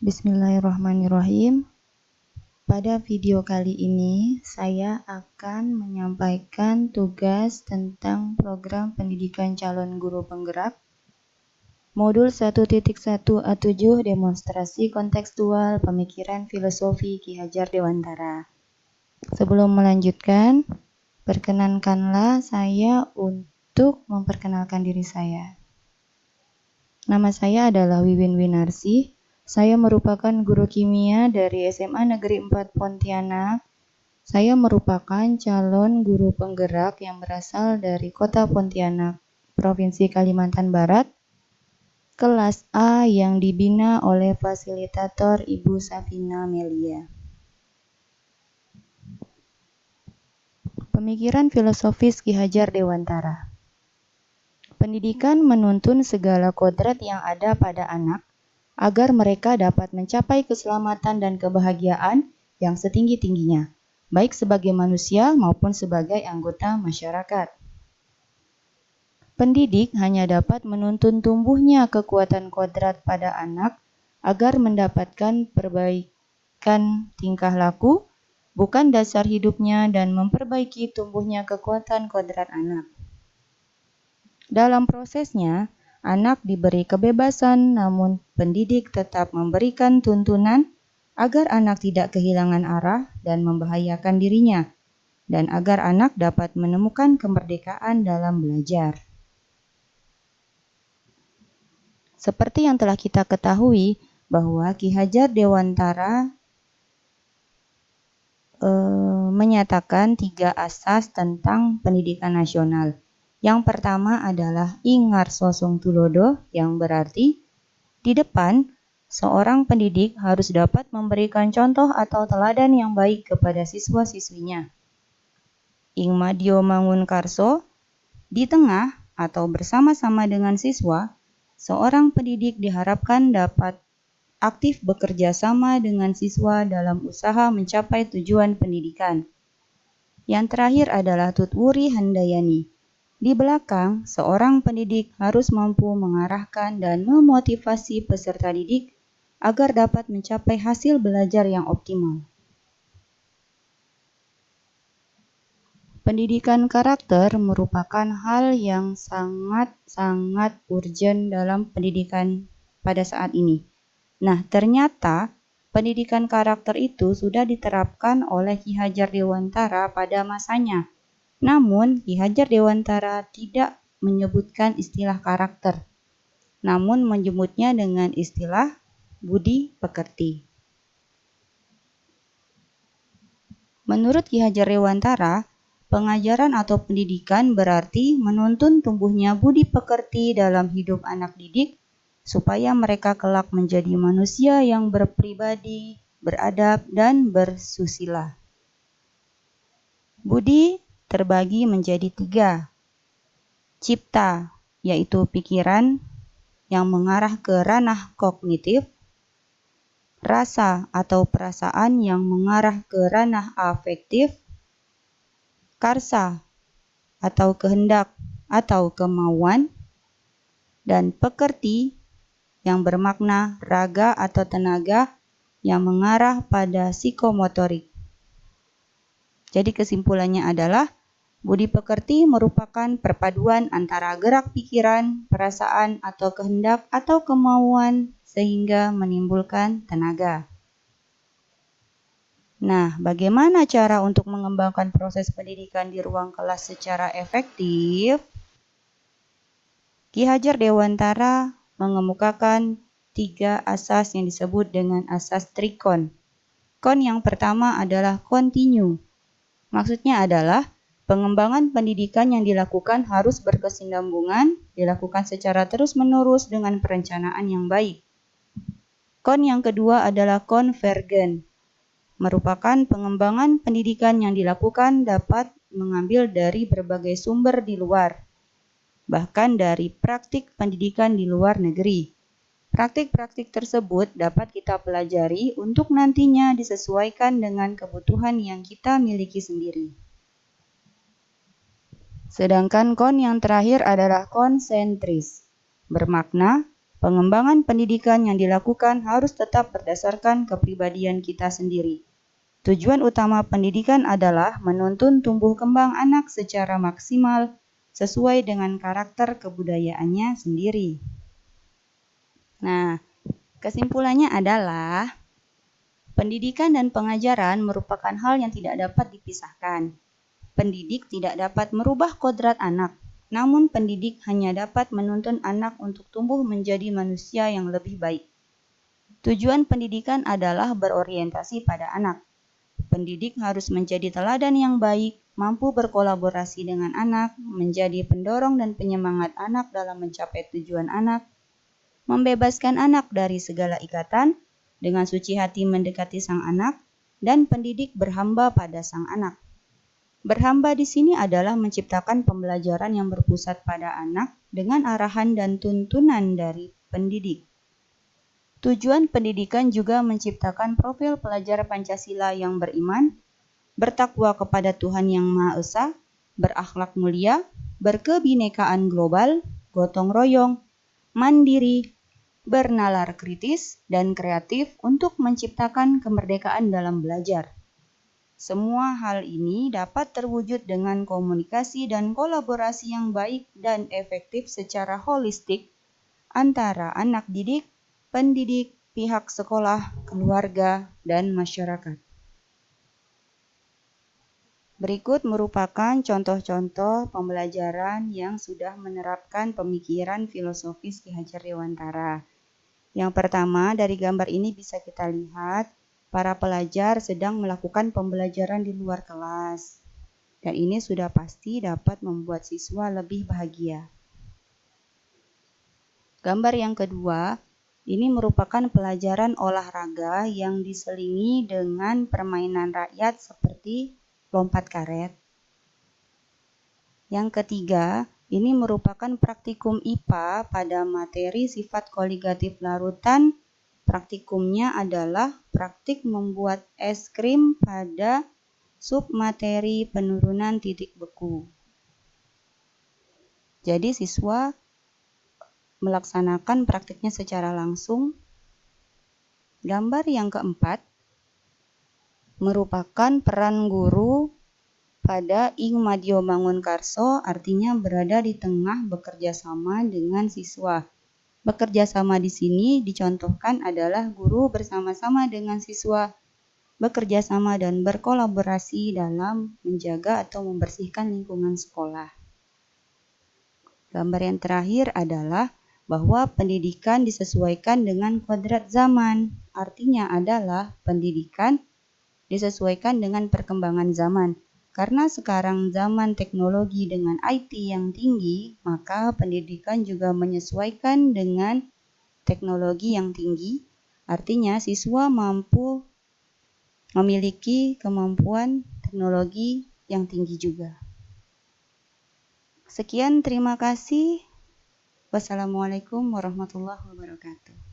Bismillahirrahmanirrahim. Pada video kali ini, saya akan menyampaikan tugas tentang program pendidikan calon guru penggerak Modul 1.1A7 Demonstrasi Kontekstual Pemikiran Filosofi Ki Hajar Dewantara. Sebelum melanjutkan, perkenankanlah saya untuk memperkenalkan diri saya. Nama saya adalah Wiwin Winarsi. Saya merupakan guru kimia dari SMA Negeri 4 Pontianak. Saya merupakan calon guru penggerak yang berasal dari Kota Pontianak, Provinsi Kalimantan Barat, kelas A yang dibina oleh fasilitator Ibu Safina Melia. Pemikiran filosofis Ki Hajar Dewantara. Pendidikan menuntun segala kodrat yang ada pada anak agar mereka dapat mencapai keselamatan dan kebahagiaan yang setinggi-tingginya, baik sebagai manusia maupun sebagai anggota masyarakat. Pendidik hanya dapat menuntun tumbuhnya kekuatan kodrat pada anak agar mendapatkan perbaikan tingkah laku, bukan dasar hidupnya, dan memperbaiki tumbuhnya kekuatan kodrat anak. Dalam prosesnya, anak diberi kebebasan, namun pendidik tetap memberikan tuntunan agar anak tidak kehilangan arah dan membahayakan dirinya, dan agar anak dapat menemukan kemerdekaan dalam belajar. Seperti yang telah kita ketahui, bahwa Ki Hajar Dewantara menyatakan 3 asas tentang pendidikan nasional. Yang pertama adalah Ingarso Sung Tulodo, yang berarti di depan seorang pendidik harus dapat memberikan contoh atau teladan yang baik kepada siswa-siswinya. Ing Madyo Mangun Karso, di tengah atau bersama-sama dengan siswa, seorang pendidik diharapkan dapat aktif bekerja sama dengan siswa dalam usaha mencapai tujuan pendidikan. Yang terakhir adalah Tutwuri Handayani. Di belakang, seorang pendidik harus mampu mengarahkan dan memotivasi peserta didik agar dapat mencapai hasil belajar yang optimal. Pendidikan karakter merupakan hal yang sangat urgent dalam pendidikan pada saat ini. Nah, ternyata pendidikan karakter itu sudah diterapkan oleh Ki Hajar Dewantara pada masanya. Namun, Ki Hajar Dewantara tidak menyebutkan istilah karakter, namun menyebutnya dengan istilah budi pekerti. Menurut Ki Hajar Dewantara, pengajaran atau pendidikan berarti menuntun tumbuhnya budi pekerti dalam hidup anak didik, supaya mereka kelak menjadi manusia yang berpribadi, beradab, dan bersusila. Budi terbagi menjadi 3. Cipta, yaitu pikiran yang mengarah ke ranah kognitif. Rasa atau perasaan yang mengarah ke ranah afektif. Karsa atau kehendak atau kemauan. Dan pekerti yang bermakna raga atau tenaga yang mengarah pada psikomotorik. Jadi kesimpulannya adalah budi pekerti merupakan perpaduan antara gerak pikiran, perasaan atau kehendak atau kemauan sehingga menimbulkan tenaga. Nah, bagaimana cara untuk mengembangkan proses pendidikan di ruang kelas secara efektif? Ki Hajar Dewantara mengemukakan 3 asas yang disebut dengan asas trikon. Kon yang pertama adalah continue. Maksudnya adalah pengembangan pendidikan yang dilakukan harus berkesinambungan, dilakukan secara terus-menerus dengan perencanaan yang baik. Kon yang kedua adalah konvergen. Merupakan pengembangan pendidikan yang dilakukan dapat mengambil dari berbagai sumber di luar, bahkan dari praktik pendidikan di luar negeri. Praktik-praktik tersebut dapat kita pelajari untuk nantinya disesuaikan dengan kebutuhan yang kita miliki sendiri. Sedangkan kon yang terakhir adalah konsentris, bermakna Pengembangan pendidikan yang dilakukan harus tetap berdasarkan kepribadian kita sendiri. Tujuan utama pendidikan adalah menuntun tumbuh kembang anak secara maksimal sesuai dengan karakter kebudayaannya sendiri. Nah, kesimpulannya adalah pendidikan dan pengajaran merupakan hal yang tidak dapat dipisahkan. Pendidik tidak dapat merubah kodrat anak, namun pendidik hanya dapat menuntun anak untuk tumbuh menjadi manusia yang lebih baik. Tujuan pendidikan adalah berorientasi pada anak. Pendidik harus menjadi teladan yang baik, mampu berkolaborasi dengan anak, menjadi pendorong dan penyemangat anak dalam mencapai tujuan anak, membebaskan anak dari segala ikatan, dengan suci hati mendekati sang anak, dan pendidik berhamba pada sang anak. Berhamba di sini adalah menciptakan pembelajaran yang berpusat pada anak dengan arahan dan tuntunan dari pendidik. Tujuan pendidikan juga menciptakan profil pelajar Pancasila yang beriman, bertakwa kepada Tuhan Yang Maha Esa, berakhlak mulia, berkebinekaan global, gotong royong, mandiri, bernalar kritis, dan kreatif untuk menciptakan kemerdekaan dalam belajar. Semua hal ini dapat terwujud dengan komunikasi dan kolaborasi yang baik dan efektif secara holistik antara anak didik, pendidik, pihak sekolah, keluarga, dan masyarakat. Berikut merupakan contoh-contoh pembelajaran yang sudah menerapkan pemikiran filosofis Ki Hajar Dewantara. Yang pertama, dari gambar ini bisa kita lihat para pelajar sedang melakukan pembelajaran di luar kelas. Dan ini sudah pasti dapat membuat siswa lebih bahagia. Gambar yang kedua, ini merupakan pelajaran olahraga yang diselingi dengan permainan rakyat seperti lompat karet. Yang ketiga, ini merupakan praktikum IPA pada materi sifat koligatif larutan. Praktikumnya adalah praktik membuat es krim pada submateri penurunan titik beku. Jadi siswa melaksanakan praktiknya secara langsung. Gambar yang keempat merupakan peran guru pada Ing Madyo Mangunkarso, artinya berada di tengah bekerja sama dengan siswa. Bekerja sama di sini dicontohkan adalah guru bersama-sama dengan siswa, bekerja sama dan berkolaborasi dalam menjaga atau membersihkan lingkungan sekolah. Gambar yang terakhir adalah bahwa pendidikan disesuaikan dengan kodrat zaman. Artinya adalah pendidikan disesuaikan dengan perkembangan zaman. Karena sekarang zaman teknologi dengan IT yang tinggi, maka pendidikan juga menyesuaikan dengan teknologi yang tinggi. Artinya siswa mampu memiliki kemampuan teknologi yang tinggi juga. Sekian, terima kasih. Wassalamualaikum warahmatullahi wabarakatuh.